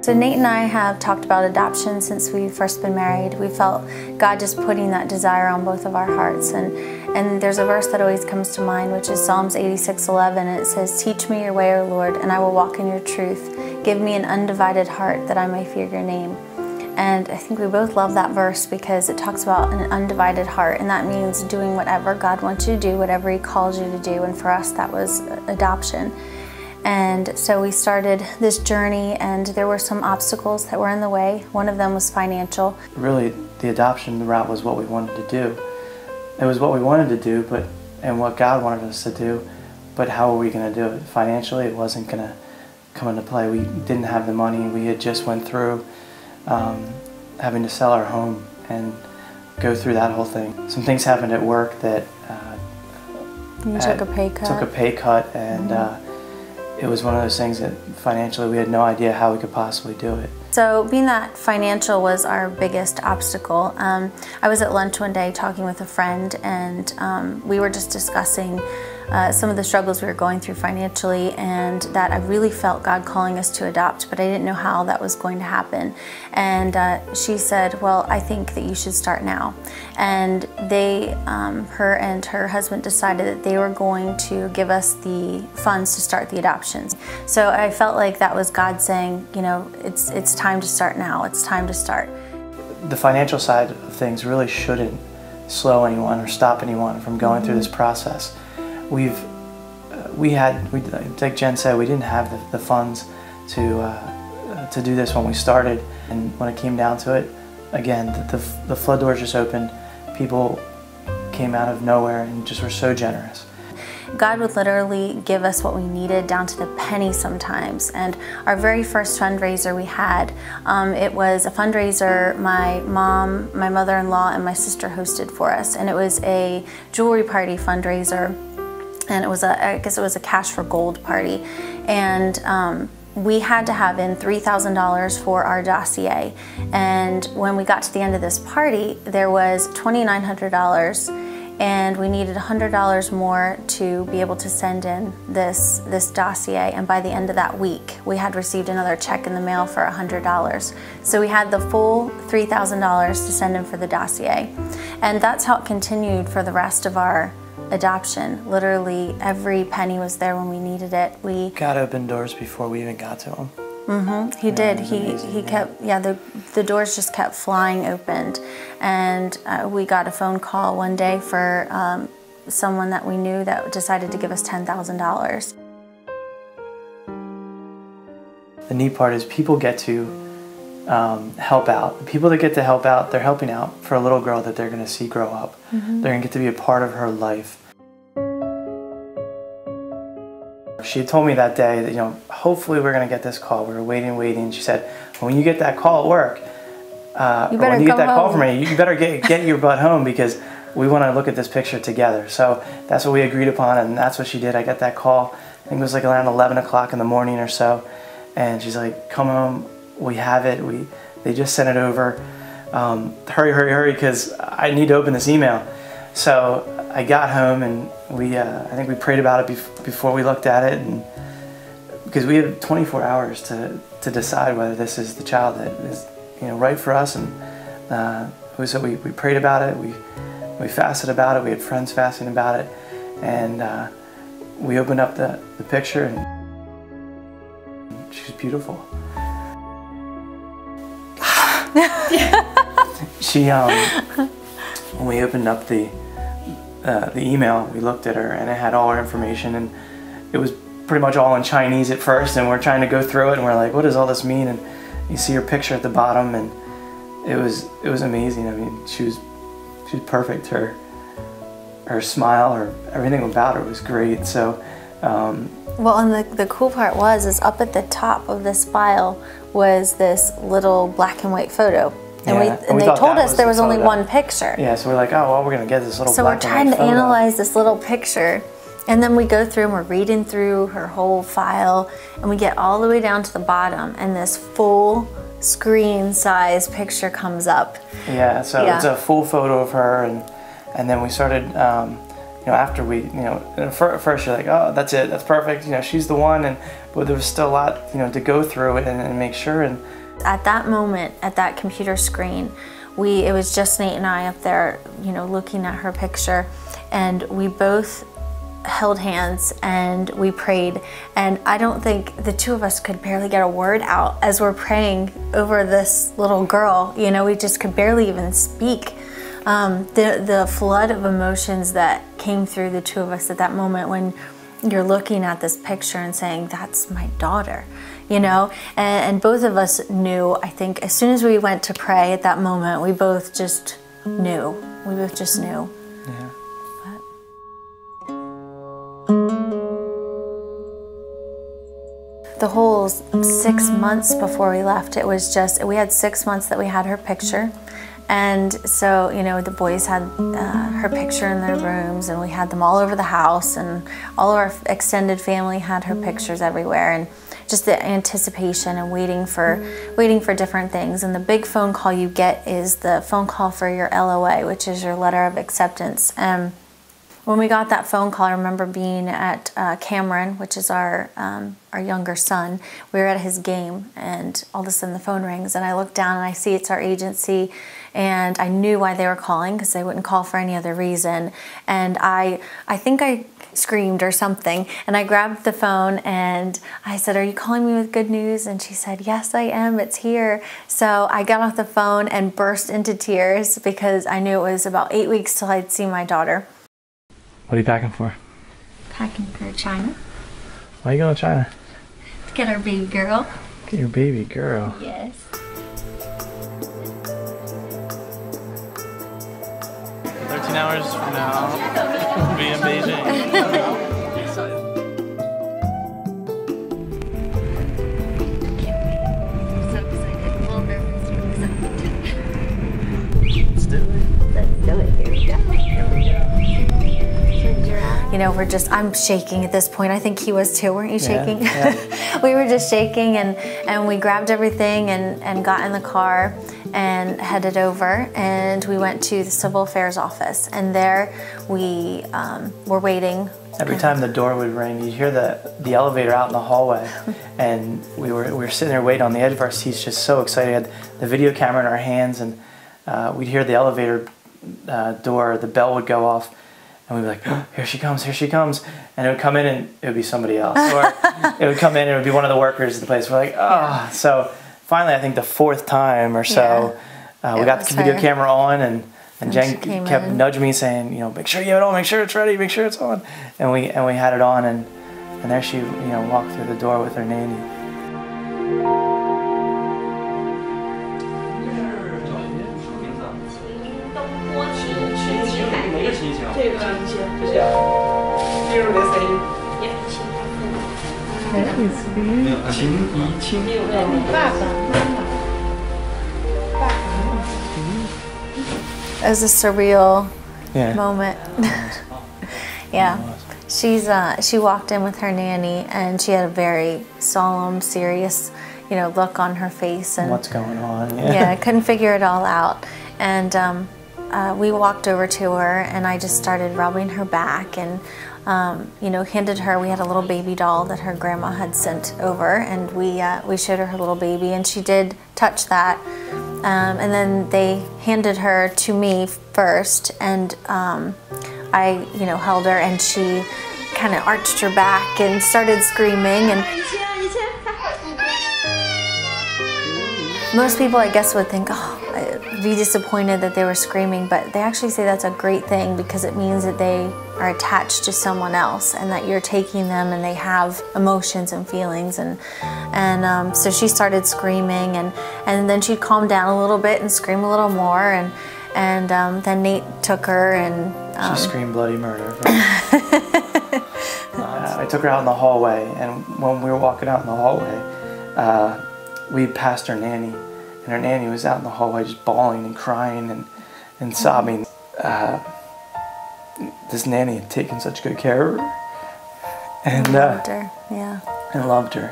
So Nate and I have talked about adoption since we've first been married. We felt God just putting that desire on both of our hearts. And there's a verse that always comes to mind, which is Psalms 86:11. It says, "Teach me your way, O Lord, and I will walk in your truth. Give me an undivided heart that I may fear your name." And I think we both love that verse because it talks about an undivided heart, and that means doing whatever God wants you to do, whatever He calls you to do. And for us, that was adoption. And so we started this journey, and there were some obstacles that were in the way. One of them was financial. Really, the adoption route was what we wanted to do. It was what we wanted to do, and what God wanted us to do, but how were we going to do it? Financially, it wasn't going to come into play. We didn't have the money. We had just went through having to sell our home and go through that whole thing. Some things happened at work that you took a pay cut. Took a pay cut, and it was one of those things that financially we had no idea how we could possibly do it. So being that financial was our biggest obstacle, I was at lunch one day talking with a friend, and we were just discussing some of the struggles we were going through financially, and that I really felt God calling us to adopt, but I didn't know how that was going to happen. And she said, "Well, I think that you should start now." And her and her husband decided that they were going to give us the funds to start the adoptions. So I felt like that was God saying, you know, it's time to start now. It's time to start. The financial side of things really shouldn't slow anyone or stop anyone from going through this process. Like Jen said, we didn't have the funds to do this when we started, and when it came down to it, again, the flood doors just opened. People came out of nowhere and just were so generous. God would literally give us what we needed down to the penny sometimes. And our very first fundraiser we had, it was a fundraiser my mom, my mother-in-law, and my sister hosted for us. And it was a jewelry party fundraiser. And it was I guess it was a cash for gold party. And we had to have in $3,000 for our dossier. And when we got to the end of this party, there was $2,900, and we needed $100 more to be able to send in this dossier. And by the end of that week, we had received another check in the mail for $100. So we had the full $3,000 to send in for the dossier. And that's how it continued for the rest of our adoption. Literally every penny was there when we needed it. God opened doors before we even got to him. He did. He kept, the doors just kept flying open. And we got a phone call one day for someone that we knew that decided to give us $10,000. The neat part is people get to help out. The people that get to help out, they're helping out for a little girl that they're going to see grow up. They're going to get to be a part of her life. She had told me that day that, you know, hopefully we're going to get this call. We were waiting. She said, when you get that call at work, when you get that call from me, you better get your butt home, because we want to look at this picture together. So that's what we agreed upon, and that's what she did. I got that call, I think it was like around 11 o'clock in the morning or so, and she's like, "Come home, we have it. They just sent it over. Hurry, because I need to open this email." So I got home, and I think we prayed about it before we looked at it, and because we had 24 hours to decide whether this is the child that is, you know, right for us. And so we prayed about it. We fasted about it. We had friends fasting about it, and we opened up the picture, and she's beautiful. She when we opened up the email, we looked at her, and it had all our information, and it was pretty much all in Chinese at first, and we're trying to go through it, and we're like, what does all this mean? And you see her picture at the bottom, and it was amazing. I mean, she was perfect. Her smile, everything about her was great. So well, and the cool part is up at the top of this file was this little black and white photo. And they told us there was only one picture. Yeah, so we're like, oh, well, we're going to get this little black and white photo. So we're trying to analyze this little picture. And then we go through and we're reading through her whole file, and we get all the way down to the bottom, and this full screen size picture comes up. Yeah, so it's a full photo of her, and then we started you know, after we, you know, at first you're like, oh, that's it, that's perfect, you know, she's the one, but there was still a lot, you know, to go through and make sure. And at that moment, at that computer screen, it was just Nate and I up there, you know, looking at her picture, and we both held hands and we prayed, and I don't think the two of us could barely get a word out as we're praying over this little girl. You know, we just could barely even speak. The flood of emotions that came through the two of us at that moment when you're looking at this picture and saying, that's my daughter, you know, and both of us knew, I think, as soon as we went to pray at that moment, we both just knew. We both just knew. Yeah. The whole 6 months before we left, it was just, we had 6 months that we had her picture. And so, you know, the boys had her picture in their rooms, and we had them all over the house, and all of our extended family had her pictures everywhere, and just the anticipation and waiting for different things. And the big phone call you get is the phone call for your LOA, which is your letter of acceptance. When we got that phone call, I remember being at Cameron, which is our younger son. We were at his game, and all of a sudden the phone rings, and I look down and I see it's our agency, and I knew why they were calling, because they wouldn't call for any other reason. And I think I screamed or something, and I grabbed the phone and I said, "Are you calling me with good news?" And she said, "Yes, I am, it's here." So I got off the phone and burst into tears, because I knew it was about 8 weeks till I'd see my daughter. What are you packing for? Packing for China. Why are you going to China? To get our baby girl. Get your baby girl. Yes. 13 hours from now, we'll be in Beijing. Let's do it. Let's do it. Here we go. Here we go. You know, I'm shaking at this point. I think he was too, weren't you shaking? Yeah. We were just shaking, and we grabbed everything and got in the car and headed over, and we went to the Civil Affairs office, and there we were waiting. Every time the door would ring, you'd hear the elevator out in the hallway, and we were sitting there waiting on the edge of our seats, just so excited. We had the video camera in our hands, and we'd hear the elevator door, the bell would go off, and we'd be like, oh, here she comes, and it would come in and it would be somebody else, or it would come in and it would be one of the workers at the place. We're like, oh. Yeah. So finally, I think the fourth time or so, we got the video camera on, and Jen kept nudging me, saying, you know, make sure you have it on, make sure it's ready, make sure it's on. And we had it on, and there she, you know, walked through the door with her nanny. It was a surreal moment. Yeah. She walked in with her nanny, and she had a very solemn, serious, you know, look on her face. And what's going on? Yeah, couldn't figure it all out. And we walked over to her, and I just started rubbing her back, and you know, handed her. We had a little baby doll that her grandma had sent over, and we showed her little baby, and she did touch that. And then they handed her to me first, and I, you know, held her, and she kind of arched her back and started screaming. And most people, I guess, would think, oh, I'd be disappointed that they were screaming, but they actually say that's a great thing, because it means that they are attached to someone else, and that you're taking them, and they have emotions and feelings. And so she started screaming, and then she'd calm down a little bit and scream a little more, and then Nate took her, and she screamed bloody murder. I took her out in the hallway, and when we were walking out in the hallway, we passed her nanny, and her nanny was out in the hallway just bawling and crying and sobbing. This nanny had taken such good care of her, and loved her. Yeah. And loved her.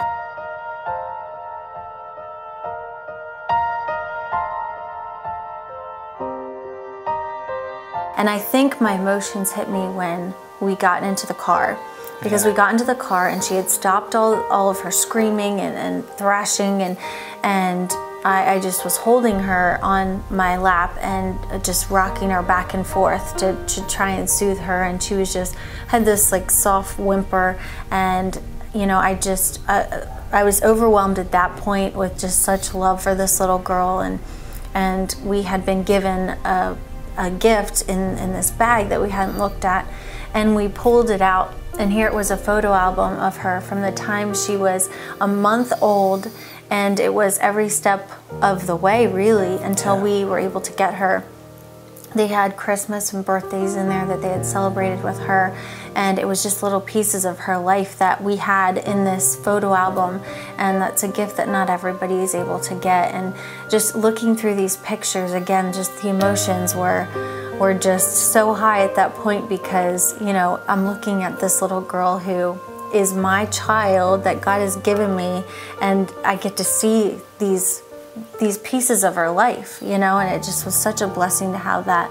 And I think my emotions hit me when we got into the car. Because we got into the car and she had stopped all of her screaming and thrashing, and I just was holding her on my lap and just rocking her back and forth to try and soothe her, and she was just had this like soft whimper, and you know, I was overwhelmed at that point with just such love for this little girl, and we had been given a gift in this bag that we hadn't looked at, and we pulled it out, and here it was a photo album of her from the time she was a month old, and it was every step of the way really until we were able to get her. They had Christmas and birthdays in there that they had celebrated with her, and it was just little pieces of her life that we had in this photo album, and that's a gift that not everybody is able to get. And just looking through these pictures again, just the emotions were just so high at that point, because you know, I'm looking at this little girl who is my child that God has given me, and I get to see these pieces of her life, you know, and it just was such a blessing to have that.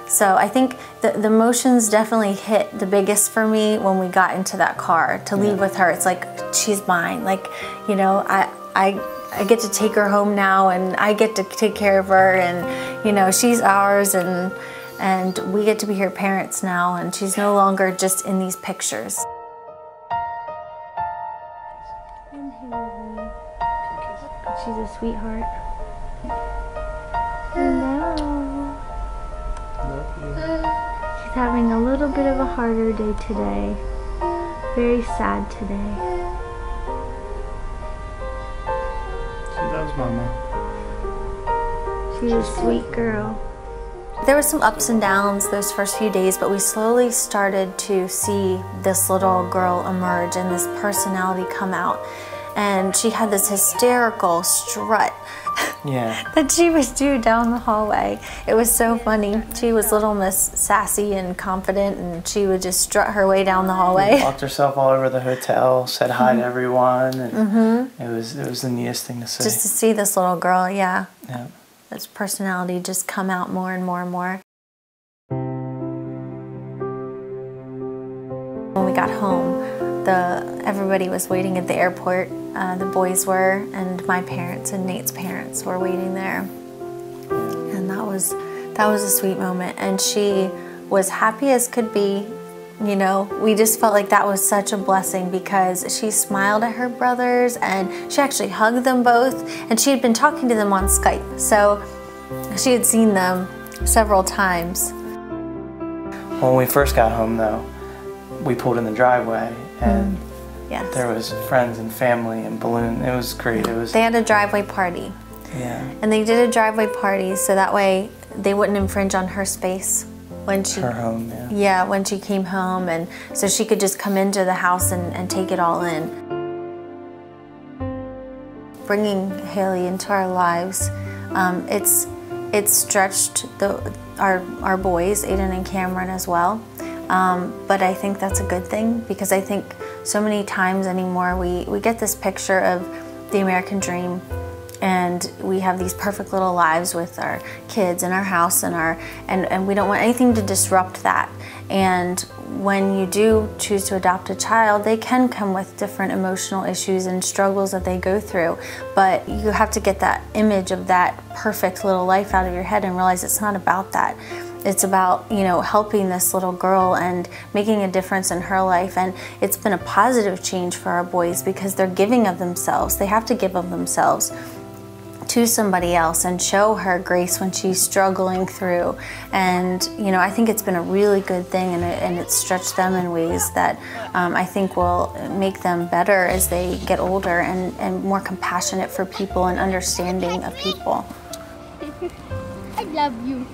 So I think the emotions definitely hit the biggest for me when we got into that car to leave with her. It's like, she's mine. Like, you know, I get to take her home now, and I get to take care of her, and you know, she's ours, and we get to be her parents now, and she's no longer just in these pictures. She's a sweetheart. Hello. She's having a little bit of a harder day today. Very sad today. She loves Mama. She's a sweet girl. There were some ups and downs those first few days, but we slowly started to see this little girl emerge and this personality come out. And she had this hysterical strut that she would do down the hallway. It was so funny. She was little Miss Sassy and confident, and she would just strut her way down the hallway. She walked herself all over the hotel, said hi to everyone, and it was the neatest thing to see. Just to see this little girl, this personality just come out more and more and more. When we got home, everybody was waiting at the airport. The boys were, and my parents and Nate's parents were waiting there. And that was a sweet moment. And she was happy as could be. You know, we just felt like that was such a blessing, because she smiled at her brothers, and she actually hugged them both, and she had been talking to them on Skype. So she had seen them several times. When we first got home though, we pulled in the driveway, and there was friends and family and balloon. It was great. They had a driveway party. Yeah. And they did a driveway party so that way they wouldn't infringe on her space when she her home, when she came home, and so she could just come into the house and take it all in. Bringing Haley into our lives, it's stretched our boys, Aiden and Cameron, as well. But I think that's a good thing, because I think so many times anymore we get this picture of the American dream, and we have these perfect little lives with our kids and our house and we don't want anything to disrupt that. And when you do choose to adopt a child, they can come with different emotional issues and struggles that they go through, but you have to get that image of that perfect little life out of your head and realize it's not about that. It's about, you know, helping this little girl and making a difference in her life. And it's been a positive change for our boys, because they're giving of themselves. They have to give of themselves to somebody else and show her grace when she's struggling through. And you know, I think it's been a really good thing, and it's stretched them in ways that I think will make them better as they get older, and more compassionate for people and understanding of people. I love you.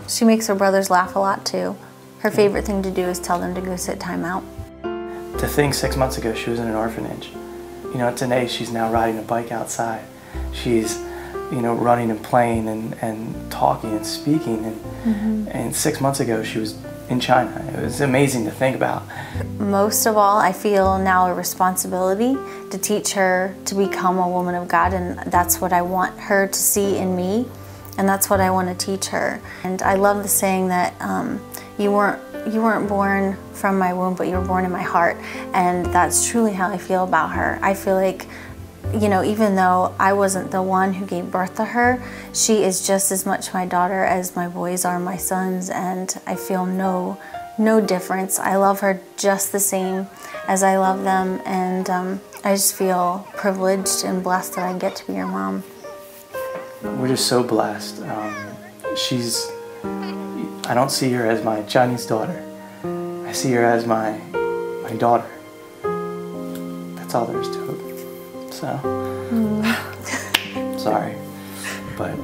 She makes her brothers laugh a lot too. Her favorite thing to do is tell them to go sit time out. To think 6 months ago she was in an orphanage. You know, today she's now riding a bike outside. She's, you know, running and playing and talking and speaking. And 6 months ago she was in China. It was amazing to think about. Most of all, I feel now a responsibility to teach her to become a woman of God, and that's what I want her to see in me. And that's what I want to teach her. And I love the saying that you weren't born from my womb, but you were born in my heart. And that's truly how I feel about her. I feel like, you know, even though I wasn't the one who gave birth to her, she is just as much my daughter as my boys are my sons, and I feel no difference. I love her just the same as I love them, and I just feel privileged and blessed that I get to be your mom. We're just so blessed. I don't see her as my Chinese daughter. I see her as my daughter. That's all there is to it. So, sorry, but